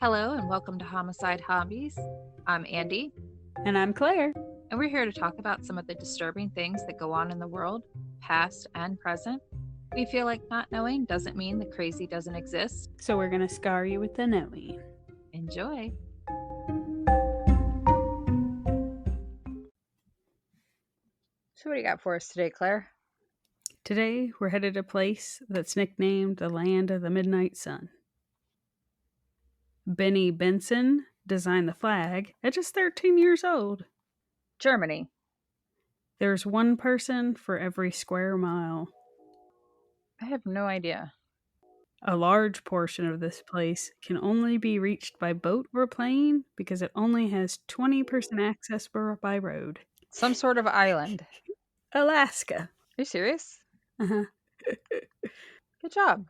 Hello and welcome to Homicide Hobbies. I'm Andy, And I'm Claire. and we're here to talk about some of the disturbing things that go on in the world, past and present. We feel like not knowing doesn't mean the crazy doesn't exist. So we're going to scar you with the knowing. Enjoy. So, what do you got for us today, Claire? Today, we're headed to a place that's nicknamed the Land of the Midnight Sun. Benny Benson designed the flag at just 13 years old. Germany. There's one person for every square mile. I have no idea. A large portion of this place can only be reached by boat or plane because it only has 20% access by road. Some sort of island. Alaska. Are you serious? Uh-huh. Good job.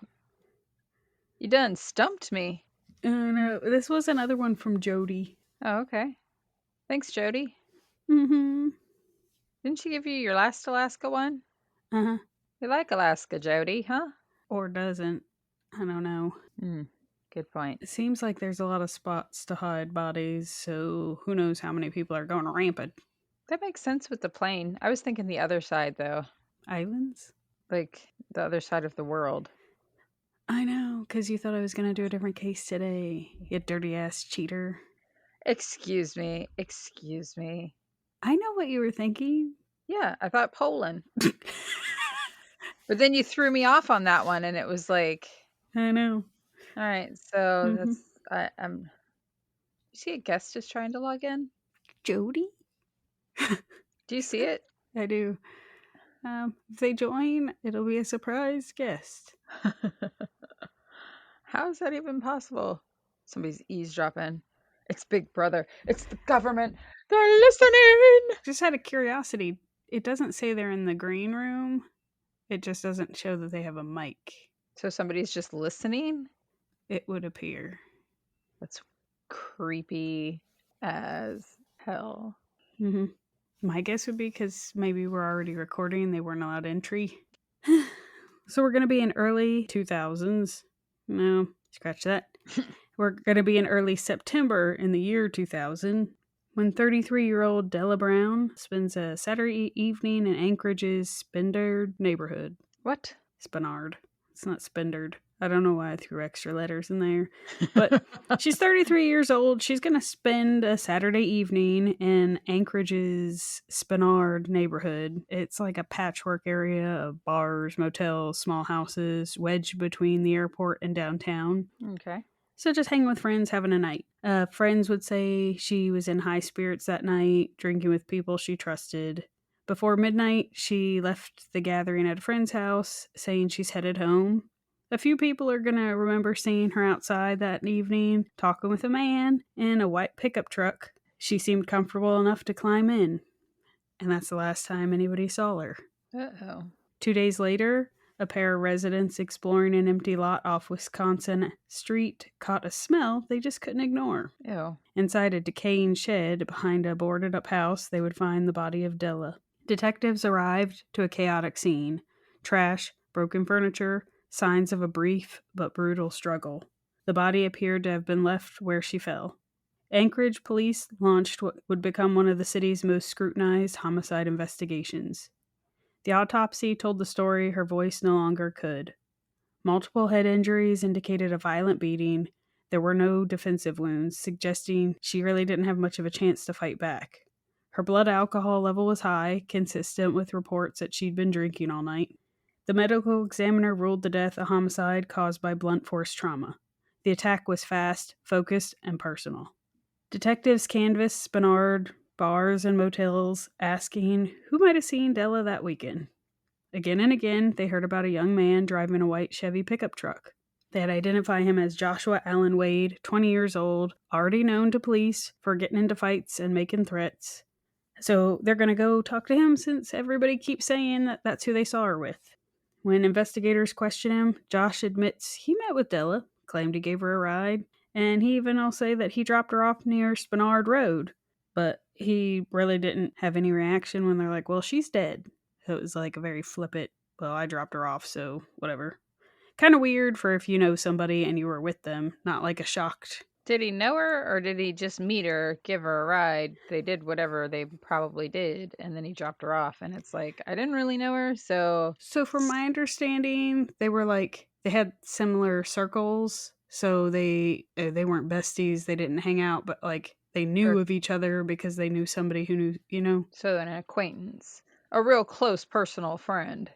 You done stumped me. No, this was another one from Jody. Oh, okay. Thanks, Jody. Mm-hmm. Didn't she give you your last Alaska one? Uh-huh. You like Alaska, Jody, huh? Or doesn't. I don't know. Good point. It seems like there's a lot of spots to hide bodies, so who knows how many people are going rampant. That makes sense with the plane. I was thinking the other side, though. Islands? Like the other side of the world. I know, because you thought I was going to do a different case today, you dirty ass cheater. Excuse me. Excuse me. I know what you were thinking. Yeah, I thought Poland. But then you threw me off on that one, and it was like, I know. all right, so Mhm. I'm. You see a guest just trying to log in? Jody? Do you see it? I do. If they join, it'll be a surprise guest. How is that even possible? Somebody's eavesdropping. It's Big Brother. It's the government. They're listening. Just out of curiosity, it doesn't say they're in the green room. It just doesn't show that they have a mic. So somebody's just listening? It would appear. That's creepy as hell. Mm-hmm. My guess would be because maybe we're already recording, they weren't allowed entry. So we're going to be in early 2000s. No, scratch that. We're going to be in early September in the year 2000 when 33-year-old Della Brown spends a Saturday evening in Anchorage's Spindard neighborhood. What? Spinard. It's not Spindard. I don't know why I threw extra letters in there. But she's 33 years old. She's going to spend a Saturday evening in Anchorage's Spinard neighborhood. It's like a patchwork area of bars, motels, small houses, wedged between the airport and downtown. Okay. So just hanging with friends, having a night. Friends would say she was in high spirits that night, drinking with people she trusted. Before midnight, she left the gathering at a friend's house, saying she's headed home. A few people are going to remember seeing her outside that evening, talking with a man in a white pickup truck. She seemed comfortable enough to climb in. And that's the last time anybody saw her. Uh-oh. 2 days later, a pair of residents exploring an empty lot off Wisconsin Street caught a smell they just couldn't ignore. Ew. Inside a decaying shed behind a boarded-up house, they would find the body of Della. Detectives arrived to a chaotic scene. Trash, broken furniture, signs of a brief but brutal struggle. The body appeared to have been left where she fell. Anchorage police launched what would become one of the city's most scrutinized homicide investigations. The autopsy told the story her voice no longer could. Multiple head injuries indicated a violent beating. There were no defensive wounds, suggesting she really didn't have much of a chance to fight back. Her blood alcohol level was high, consistent with reports that she'd been drinking all night. The medical examiner ruled the death a homicide caused by blunt force trauma. The attack was fast, focused, and personal. Detectives canvassed Spinard bars and motels, asking who might have seen Della that weekend. Again and again, they heard about a young man driving a white Chevy pickup truck. They had identified him as Joshua Allen Wade, 20 years old, already known to police for getting into fights and making threats. So they're going to go talk to him since everybody keeps saying that that's who they saw her with. When investigators question him, Josh admits he met with Della, claimed he gave her a ride, and he even will say that he dropped her off near Spinard Road. But he really didn't have any reaction when they're like, well, she's dead. So it was like a very flippant, well, I dropped her off, so whatever. Kind of weird for if you know somebody and you were with them, not like a shocked Did he know her, or did he just meet her, give her a ride? They did whatever they probably did, and then he dropped her off. And it's like, I didn't really know her, so. So from my understanding, they were like, they had similar circles. So they weren't besties. They didn't hang out, but like they knew Or- of each other because they knew somebody who knew, you know. So an acquaintance. A real close personal friend.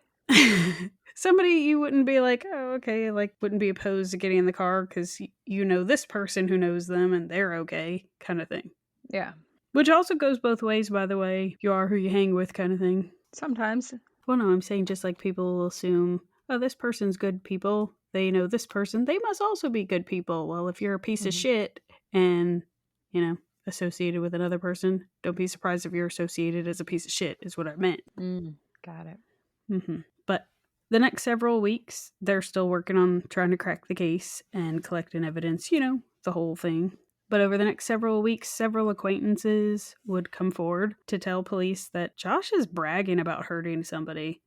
Somebody you wouldn't be like, oh, okay, like wouldn't be opposed to getting in the car because you know this person who knows them and they're okay, kind of thing. Yeah. Which also goes both ways, by the way. You are who you hang with, kind of thing. Sometimes. Well, no, I'm saying just like people will assume, oh, this person's good people. They know this person. They must also be good people. Well, if you're a piece of shit and, you know, associated with another person, don't be surprised if you're associated as a piece of shit, is what I meant. Got it. But the next several weeks, they're still working on trying to crack the case and collecting evidence, you know, the whole thing. But over the next several weeks, several acquaintances would come forward to tell police that Josh is bragging about hurting somebody.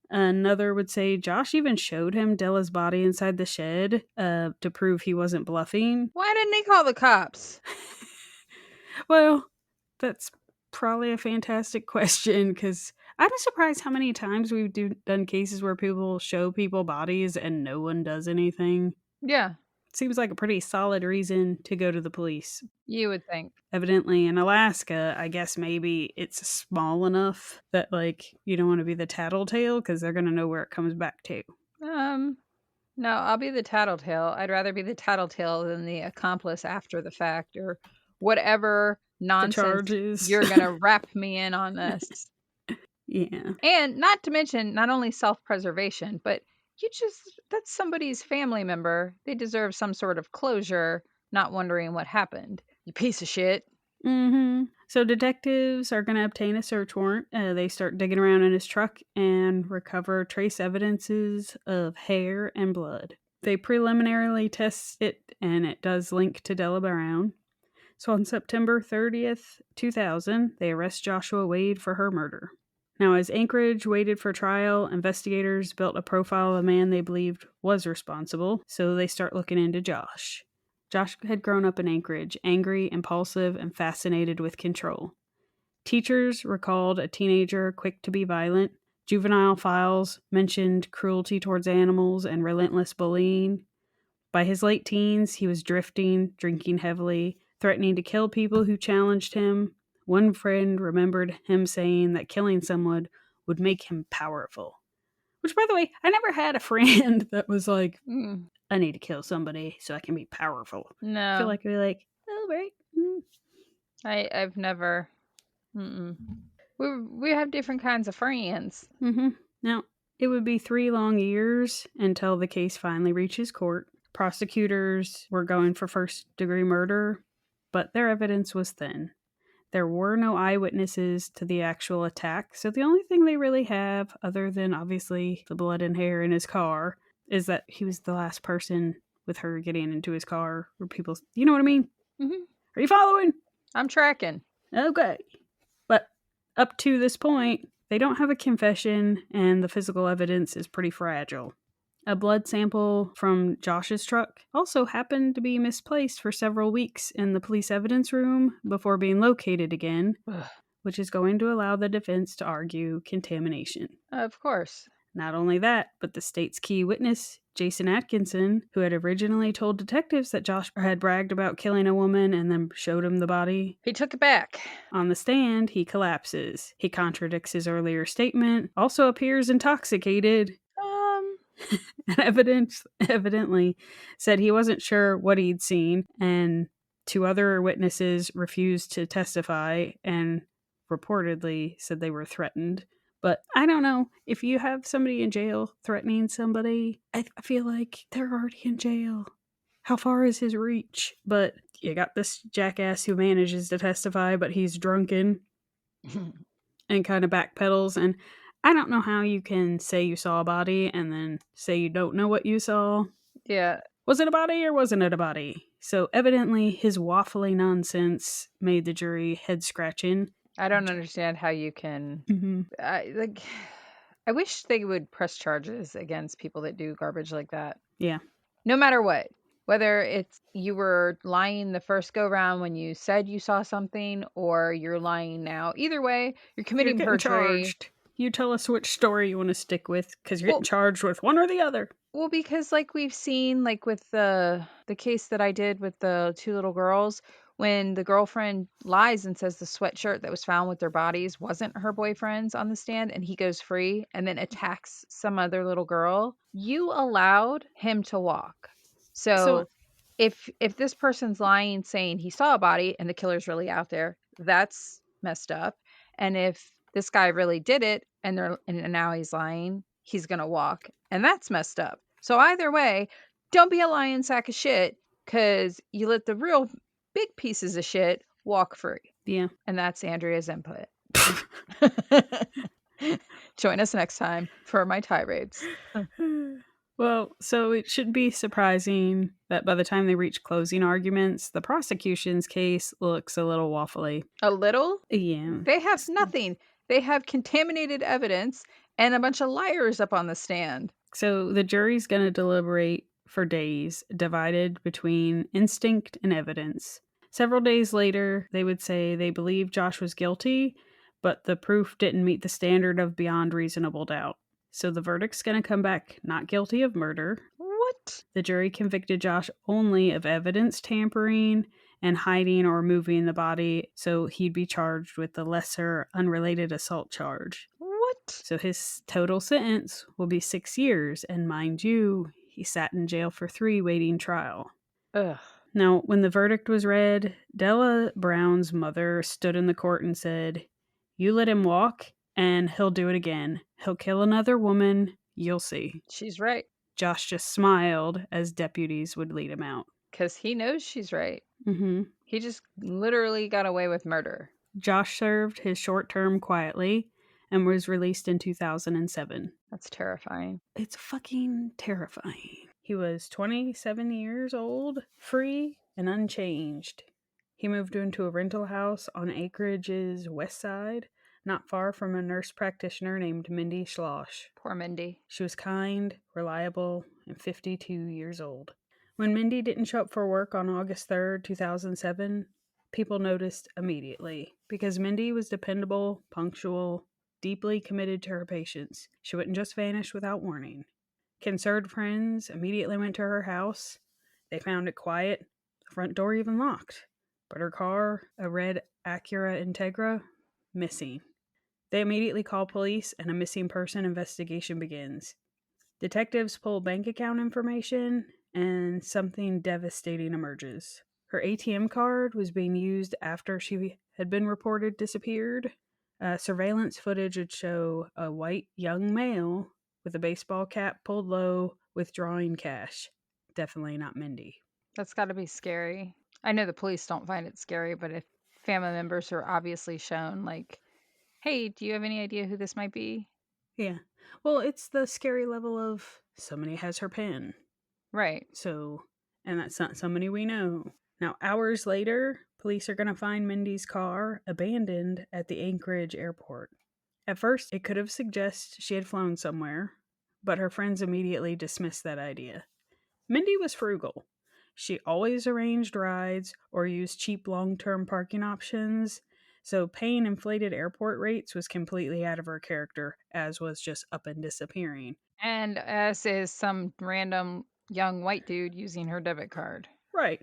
Another would say Josh even showed him Della's body inside the shed to prove he wasn't bluffing. Why didn't he call the cops? Well, that's probably a fantastic question because I'm surprised how many times we've done cases where people show people bodies and no one does anything. Yeah. Seems like a pretty solid reason to go to the police. You would think. Evidently in Alaska, I guess maybe it's small enough that like you don't want to be the tattletale because they're going to know where it comes back to. No, I'll be the tattletale. I'd rather be the tattletale than the accomplice after the fact or whatever nonsense you're going to wrap me in on this. Yeah. And not to mention, not only self-preservation, but that's somebody's family member. They deserve some sort of closure, not wondering what happened. You piece of shit. So detectives are going to obtain a search warrant. They start digging around in his truck and recover trace evidences of hair and blood. They preliminarily test it, and it does link to Della Brown. So on September 30th, 2000, they arrest Joshua Wade for her murder. Now, as Anchorage waited for trial, investigators built a profile of a man they believed was responsible, so they start looking into Josh. Josh had grown up in Anchorage, angry, impulsive, and fascinated with control. Teachers recalled a teenager quick to be violent. Juvenile files mentioned cruelty towards animals and relentless bullying. By his late teens, he was drifting, drinking heavily, threatening to kill people who challenged him. One friend remembered him saying that killing someone would make him powerful. Which, by the way, I never had a friend that was like, I need to kill somebody so I can be powerful. No. I feel like we're like, oh, right. I've never. We have different kinds of friends. Now, it would be 3 long years until the case finally reaches court. Prosecutors were going for first-degree murder, but their evidence was thin. There were no eyewitnesses to the actual attack, so the only thing they really have, other than obviously the blood and hair in his car, is that he was the last person with her getting into his car. Where people, you know what I mean? Are you following? I'm tracking. Okay. But up to this point, they don't have a confession, and the physical evidence is pretty fragile. A blood sample from Josh's truck also happened to be misplaced for several weeks in the police evidence room before being located again, which is going to allow the defense to argue contamination. Of course. Not only that, but the state's key witness, Jason Atkinson, who had originally told detectives that Josh had bragged about killing a woman and then showed him the body. He took it back. On the stand, he collapses. He contradicts his earlier statement, also appears intoxicated, and evidently said he wasn't sure what he'd seen, and 2 other witnesses refused to testify and reportedly said they were threatened. But I don't know, if you have somebody in jail threatening somebody, I feel like they're already in jail. How far is his reach? But you got this jackass who manages to testify, but he's drunken and kind of backpedals. And I don't know how you can say you saw a body and then say you don't know what you saw. Yeah. Was it a body or wasn't it a body? So evidently his waffly nonsense made the jury head scratching. I don't understand how you can. I wish they would press charges against people that do garbage like that. Yeah. No matter what. Whether it's you were lying the first go round when you said you saw something, or you're lying now. Either way, you're committing perjury. Charged. You tell us which story you want to stick with, because you're getting charged with one or the other. Well, because like we've seen, like with the case that I did with the 2 little girls, when the girlfriend lies and says the sweatshirt that was found with their bodies wasn't her boyfriend's on the stand, and he goes free and then attacks some other little girl, you allowed him to walk. So if this person's lying saying he saw a body and the killer's really out there, that's messed up. And if this guy really did it and now he's lying, he's going to walk, and that's messed up. So either way, don't be a lying sack of shit, cuz you let the real big pieces of shit walk free. Yeah. And that's Andrea's input. Join us next time for my tirades. Well, so it should be surprising that by the time they reach closing arguments, the prosecution's case looks a little waffly. A little? Yeah. They have nothing. They have contaminated evidence and a bunch of liars up on the stand. So the jury's going to deliberate for days, divided between instinct and evidence. Several days later, they would say they believe Josh was guilty, but the proof didn't meet the standard of beyond reasonable doubt. So the verdict's going to come back not guilty of murder. What? The jury convicted Josh only of evidence tampering and hiding or moving the body, so he'd be charged with the lesser unrelated assault charge. What? So his total sentence will be 6 years, and mind you, he sat in jail for 3 waiting trial. Ugh. Now, when the verdict was read, Della Brown's mother stood in the court and said, "You let him walk, and he'll do it again. He'll kill another woman. You'll see." She's right. Josh just smiled as deputies would lead him out. Because he knows she's right. Mm-hmm. He just literally got away with murder. Josh served his short term quietly and was released in 2007. That's terrifying. It's fucking terrifying. He was 27 years old, free and unchanged. He moved into a rental house on Anchorage's west side, not far from a nurse practitioner named Mindy Schloss. Poor Mindy. She was kind, reliable, and 52 years old. When Mindy didn't show up for work on August 3rd, 2007, people noticed immediately because Mindy was dependable, punctual, deeply committed to her patients. She wouldn't just vanish without warning. Concerned friends immediately went to her house. They found it quiet, the front door even locked, but her car, a red Acura Integra, missing. They immediately call police and a missing person investigation begins. Detectives pull bank account information and something devastating emerges. Her ATM card was being used after she had been reported disappeared. Surveillance footage would show a white young male with a baseball cap pulled low withdrawing cash. Definitely not Mindy. That's got to be scary. I know the police don't find it scary, but if family members are obviously shown, like, hey, do you have any idea who this might be? Yeah. Well, it's the scary level of somebody has her pen. Right. So, and that's not somebody we know. Now, hours later, police are going to find Mindy's car abandoned at the Anchorage airport. At first, it could have suggested she had flown somewhere, but her friends immediately dismissed that idea. Mindy was frugal. She always arranged rides or used cheap long-term parking options, so paying inflated airport rates was completely out of her character, as was just up and disappearing. And as is some random young white dude using her debit card. Right.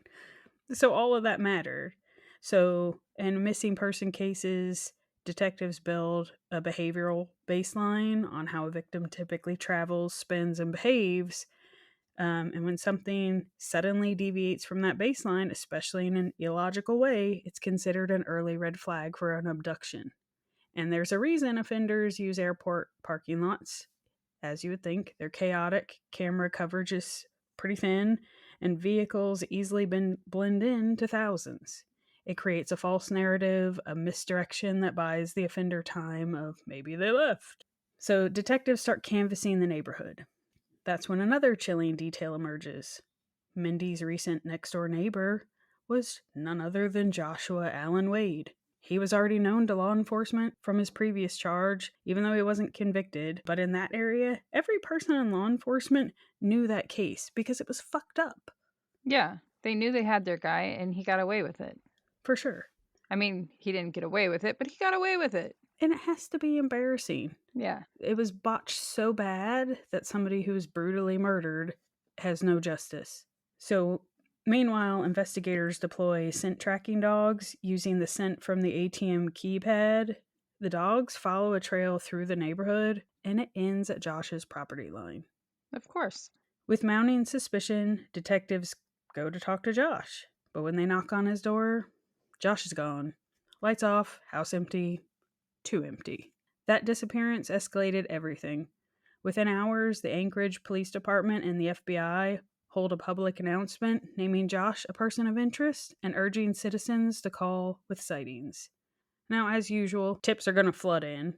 So all of that mattered. So in missing person cases, detectives build a behavioral baseline on how a victim typically travels, spends, and behaves. And when something suddenly deviates from that baseline, especially in an illogical way, it's considered an early red flag for an abduction. And there's a reason offenders use airport parking lots. As you would think, they're chaotic, camera coverage is pretty thin, and vehicles easily blend in to thousands. It creates a false narrative, a misdirection that buys the offender time of maybe they left. So detectives start canvassing the neighborhood. That's when another chilling detail emerges. Mindy's recent next-door neighbor was none other than Joshua Allen Wade. He was already known to law enforcement from his previous charge, even though he wasn't convicted. But in that area, every person in law enforcement knew that case because it was fucked up. Yeah, they knew they had their guy, and he got away with it. For sure. I mean, he didn't get away with it, but he got away with it. And it has to be embarrassing. Yeah. It was botched so bad that somebody who was brutally murdered has no justice. So, meanwhile, investigators deploy scent tracking dogs using the scent from the ATM keypad. The dogs follow a trail through the neighborhood and it ends at Josh's property line. Of course. With mounting suspicion, detectives go to talk to Josh. But when they knock on his door, Josh is gone. Lights off, house empty, too empty. That disappearance escalated everything. Within hours, the Anchorage Police Department and the FBI hold a public announcement naming Josh a person of interest and urging citizens to call with sightings. Now, as usual, tips are going to flood in.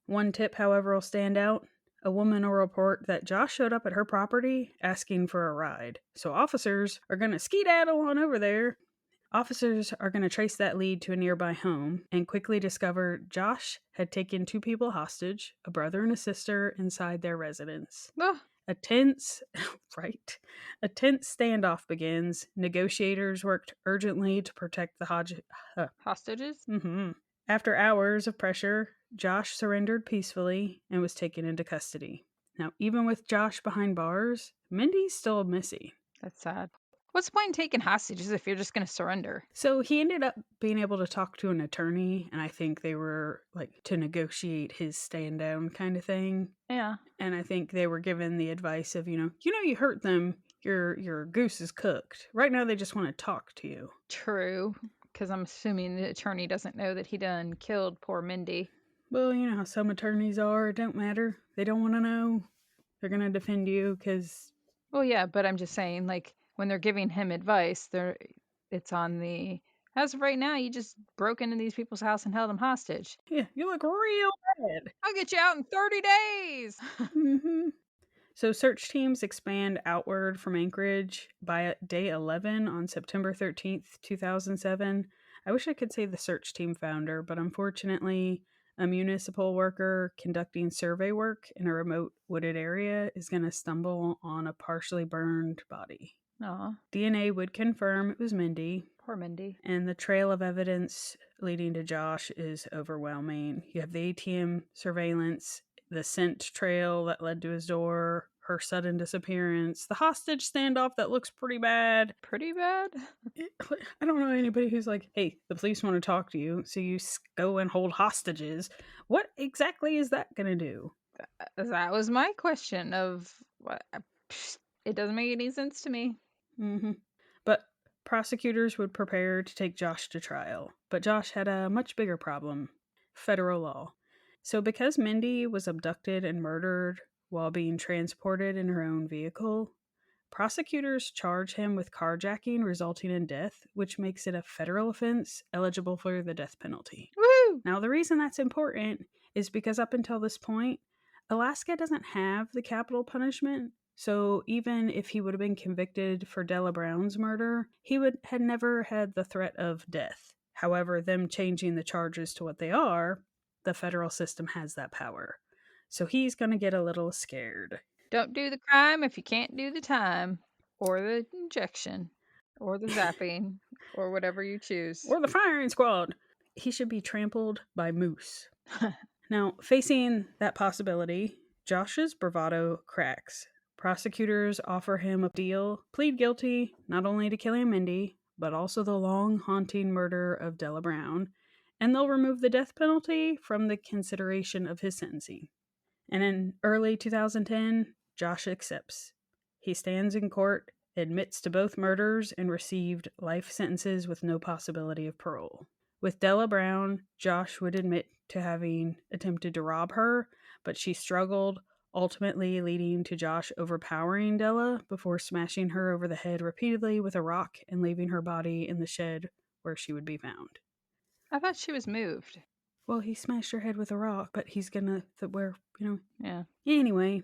One tip, however, will stand out. A woman will report that Josh showed up at her property asking for a ride. So officers are going to skedaddle on over there. Officers are going to trace that lead to a nearby home and quickly discover Josh had taken two people hostage, a brother and a sister, inside their residence. Oh, A tense, right? A tense standoff begins. Negotiators worked urgently to protect the hostages? After hours of pressure, Josh surrendered peacefully and was taken into custody. Now, even with Josh behind bars, Mindy's still missing. That's sad. What's the point in taking hostages if you're just going to surrender? So he ended up being able to talk to an attorney, and I think they were like to negotiate his stand down kind of thing. Yeah. And I think they were given the advice of, you hurt them, your goose is cooked. Right now they just want to talk to you. True. Because I'm assuming the attorney doesn't know that he done killed poor Mindy. Well, you know how some attorneys are, it don't matter. They don't want to know. They're going to defend you because Well, yeah, but I'm just saying, like, when they're giving him advice, it's on the, as of right now, you just broke into these people's house and held them hostage. yeah, you look real bad. I'll get you out in 30 days. Mm-hmm. So search teams expand outward from Anchorage by day 11 on September 13th, 2007. I wish I could say the search team founder, but unfortunately, a municipal worker conducting survey work in a remote wooded area is going to stumble on a partially burned body. Aw, DNA would confirm it was Mindy, poor Mindy. and the trail of evidence leading to Josh is overwhelming. You have the ATM surveillance, the scent trail that led to his door, her sudden disappearance, the hostage standoff that looks pretty bad. Pretty bad? I don't know anybody who's like, hey, the police want to talk to you, so you go and hold hostages. What exactly is that going to do? That was my question of what. It doesn't make any sense to me. Mm-hmm. But prosecutors would prepare to take Josh to trial. But Josh had a much bigger problem: federal law. So, because Mindy was abducted and murdered while being transported in her own vehicle, prosecutors charge him with carjacking resulting in death, which makes it a federal offense eligible for the death penalty. Woo! Now, the reason that's important is because up until this point, Alaska doesn't have the capital punishment. So even if he would have been convicted for Della Brown's murder, he had never had the threat of death. However, them changing the charges to what they are, the federal system has that power. So he's going to get a little scared. Don't do the crime if you can't do the time, or the injection, or the zapping, or whatever you choose. Or the firing squad. He should be trampled by moose. Now, facing that possibility, Josh's bravado cracks. Prosecutors offer him a deal, plead guilty not only to killing Mindy, but also the long haunting murder of Della Brown, and they'll remove the death penalty from the consideration of his sentencing. And in early 2010, Josh accepts. He stands in court, admits to both murders, and received life sentences with no possibility of parole. With Della Brown, Josh would admit to having attempted to rob her, but she struggled, ultimately leading to Josh overpowering Della before smashing her over the head repeatedly with a rock and leaving her body in the shed where she would be found. I thought she was moved. Well, he smashed her head with a rock, but he's gonna, Yeah. Anyway,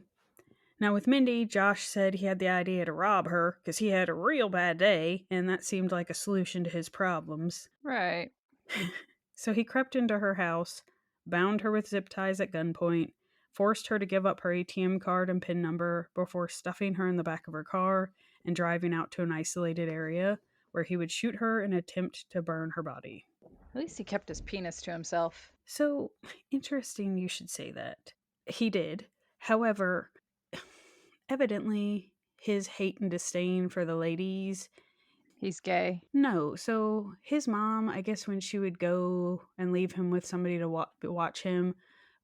now with Mindy, Josh said he had the idea to rob her because he had a real bad day, and that seemed like a solution to his problems. Right. So he crept into her house, bound her with zip ties at gunpoint, forced her to give up her ATM card and PIN number before stuffing her in the back of her car and driving out to an isolated area where he would shoot her and attempt to burn her body. At least he kept his penis to himself. So, interesting you should say that. He did. However, evidently, his hate and disdain for the ladies. He's gay. No, so his mom, I guess when she would go and leave him with somebody to watch him,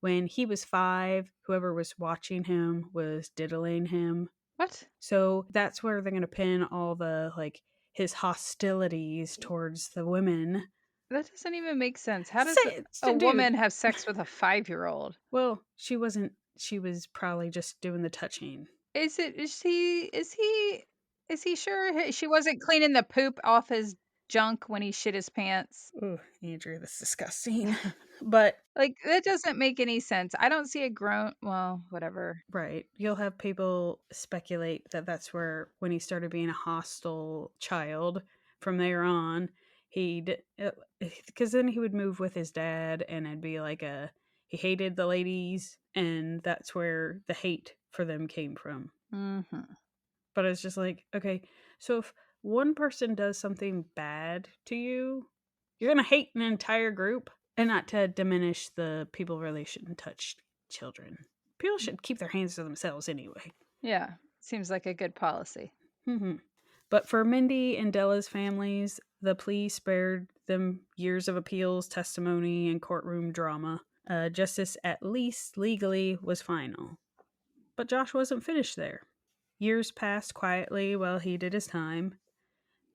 when he was 5, whoever was watching him was diddling him. What? So that's where they're going to pin all the, like, his hostilities towards the women. That doesn't even make sense. How does a Dude. woman have sex with a 5-year-old? Well, she wasn't. She was probably just doing the touching. Is he sure she wasn't cleaning the poop off his junk when he shit his pants? Oh, Andrew, that's disgusting. But Like, that doesn't make any sense. I don't see a grown, well, whatever. right, you'll have people speculate that that's where, when he started being a hostile child, from there on, because then he would move with his dad, and it'd be like he hated the ladies, and that's where the hate for them came from. Mm-hmm. But it's just like, okay, so if one person does something bad to you, you're gonna hate an entire group. And not to diminish the people really shouldn't touch children. People should keep their hands to themselves anyway. Yeah, seems like a good policy. Mm-hmm. But for Mindy and Della's families, the plea spared them years of appeals, testimony, and courtroom drama. Justice, at least legally, was final. But Josh wasn't finished there. Years passed quietly while he did his time.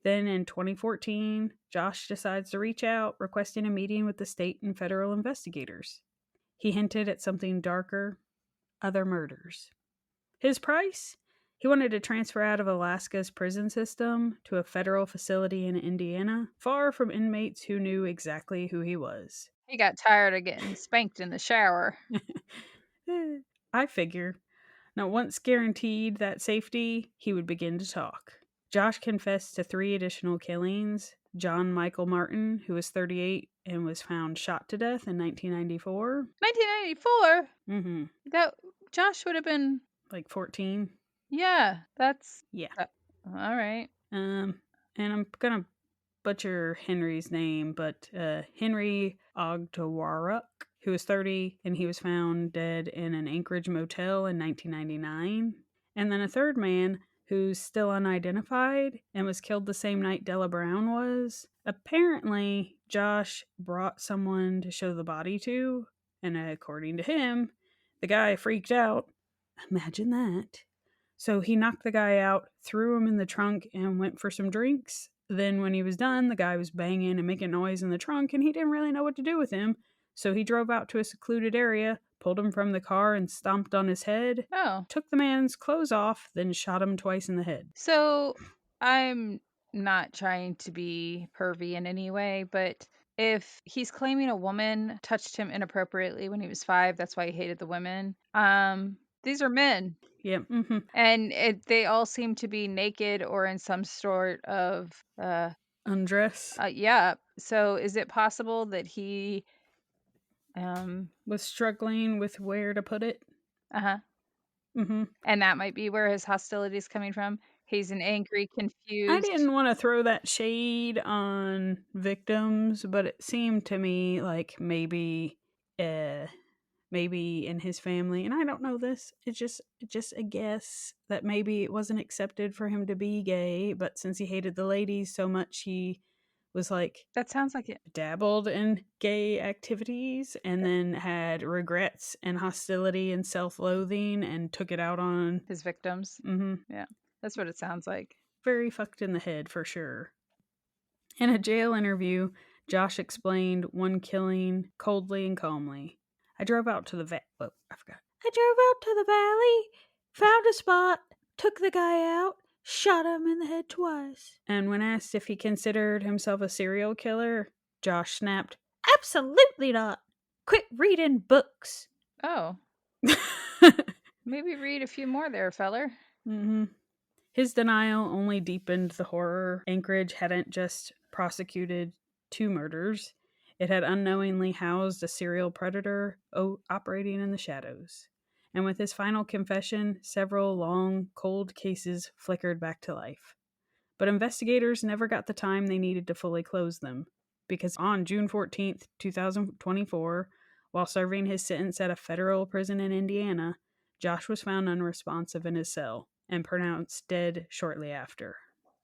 Then in 2014, Josh decides to reach out, requesting a meeting with the state and federal investigators. He hinted at something darker: other murders. His price? He wanted to transfer out of Alaska's prison system to a federal facility in Indiana, far from inmates who knew exactly who he was. He got tired of getting spanked in the shower. I figure. Now, once guaranteed that safety, he would begin to talk. Josh confessed to 3 additional killings. John Michael Martin, who was 38 and was found shot to death in 1994. 1994? Mm-hmm. That Josh would have been Like 14. Yeah, that's Yeah. All right. And I'm gonna butcher Henry's name, but Henry Ogtawaruk, who was 30, and he was found dead in an Anchorage motel in 1999. And then a third man who's still unidentified and was killed the same night Della Brown was. Apparently, Josh brought someone to show the body to, and according to him, the guy freaked out. Imagine that. So he knocked the guy out, threw him in the trunk, and went for some drinks. Then when he was done, the guy was banging and making noise in the trunk, and he didn't really know what to do with him. So he drove out to a secluded area, pulled him from the car, and stomped on his head. Oh. Took the man's clothes off, then shot him twice in the head. So I'm not trying to be pervy in any way, but if he's claiming a woman touched him inappropriately when he was 5, that's why he hated the women. These are men. Yeah. Mm-hmm. And they all seem to be naked or in some sort of undress. Yeah. So is it possible that he was struggling with where to put it? Uh-huh. Mm-hmm. And that might be where his hostility is coming from. He's an angry, confused. I didn't want to throw that shade on victims, but it seemed to me like maybe in his family, and I don't know this, it's just a guess, that maybe it wasn't accepted for him to be gay, but since he hated the ladies so much, he was like, that sounds like it, dabbled in gay activities, and then had regrets and hostility and self-loathing and took it out on his victims. Mm-hmm. Yeah, that's what it sounds like. Very fucked in the head for sure. In a jail interview, Josh explained one killing coldly and calmly. I drove out to the valley, found a spot, took the guy out, shot him in the head twice. And when asked if he considered himself a serial killer, Josh snapped, absolutely not. Quit reading books. Oh. Maybe read a few more there, feller. Mm-hmm. His denial only deepened the horror. Anchorage hadn't just prosecuted 2 murders. It had unknowingly housed a serial predator operating in the shadows. And with his final confession, several long, cold cases flickered back to life. But investigators never got the time they needed to fully close them, because on June 14th, 2024, while serving his sentence at a federal prison in Indiana, Josh was found unresponsive in his cell and pronounced dead shortly after.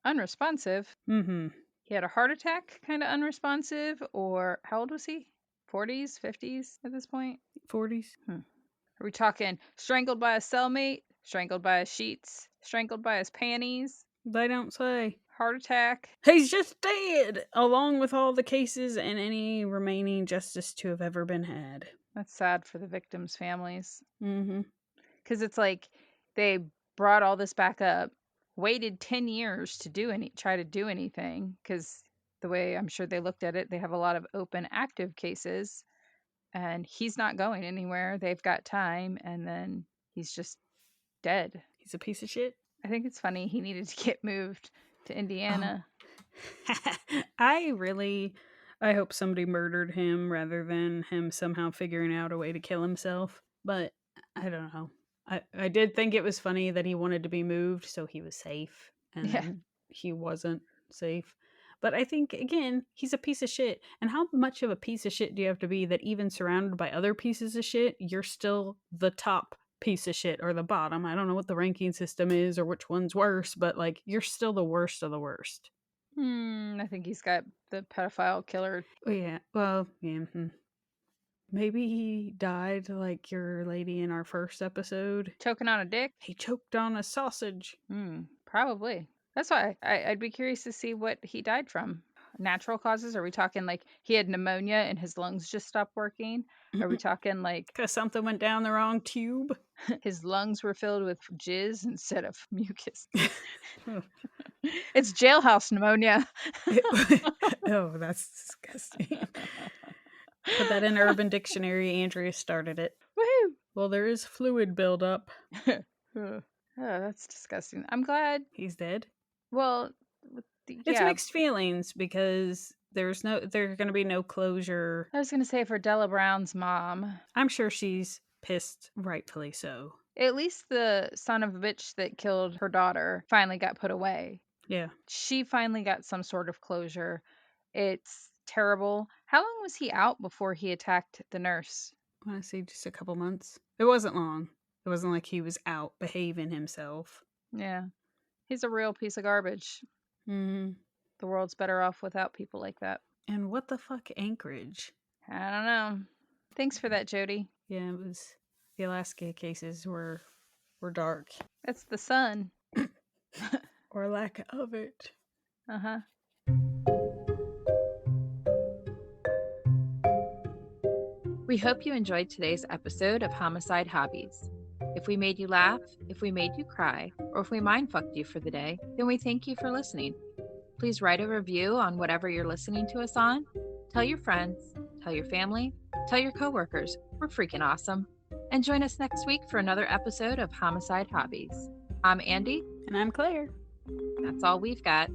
Unresponsive? Mm-hmm. He had a heart attack, kind of unresponsive, or how old was he? 40s, 50s at this point? 40s? Are we talking strangled by a cellmate, strangled by his sheets, strangled by his panties, They don't say. heart attack? He's just dead, along with all the cases and any remaining justice to have ever been had. That's sad for the victims' families. Mm-hmm. Because it's like they brought all this back up, waited 10 years to try to do anything. Because the way I'm sure they looked at it, they have a lot of open active cases, and he's not going anywhere. They've got time, and then he's just dead. He's a piece of shit. I think it's funny he needed to get moved to Indiana. I hope somebody murdered him rather than him somehow figuring out a way to kill himself. But I don't know. I did think it was funny that he wanted to be moved so he was safe, and Yeah. then he wasn't safe. But I think, again, he's a piece of shit. And how much of a piece of shit do you have to be that even surrounded by other pieces of shit, you're still the top piece of shit or the bottom? I don't know what the ranking system is or which one's worse, but like, you're still the worst of the worst. I think he's got the pedophile killer. Oh, yeah. Well, yeah. Maybe he died like your lady in our first episode. Choking on a dick? He choked on a sausage. Probably. That's why I'd be curious to see what he died from. Natural causes? Are we talking like he had pneumonia and his lungs just stopped working? Are we talking like Because something went down the wrong tube? his lungs were filled with jizz instead of mucus? It's jailhouse pneumonia. Oh, that's disgusting. Put that in Urban Dictionary. Andrea started it. Woohoo! Well, there is fluid buildup. Oh, that's disgusting. I'm glad. He's dead. Well, It's mixed feelings because there's going to be no closure. I was going to say for Della Brown's mom. I'm sure she's pissed, rightfully so. At least the son of a bitch that killed her daughter finally got put away. Yeah. She finally got some sort of closure. It's terrible. How long was he out before he attacked the nurse? I want to say just a couple months. It wasn't long. It wasn't like he was out behaving himself. Yeah. He's a real piece of garbage. Mm-hmm. The world's better off without people like that. And what the fuck, Anchorage? I don't know. Thanks for that, Jody. Yeah, it was... The Alaska cases were dark. That's the sun. Or lack of it. Uh-huh. We hope you enjoyed today's episode of Homicide Hobbies. If we made you laugh, if we made you cry, or if we mind-fucked you for the day, then we thank you for listening. Please write a review on whatever you're listening to us on. Tell your friends, tell your family, tell your coworkers. We're freaking awesome. And join us next week for another episode of Homicide Hobbies. I'm Andy. And I'm Claire. That's all we've got.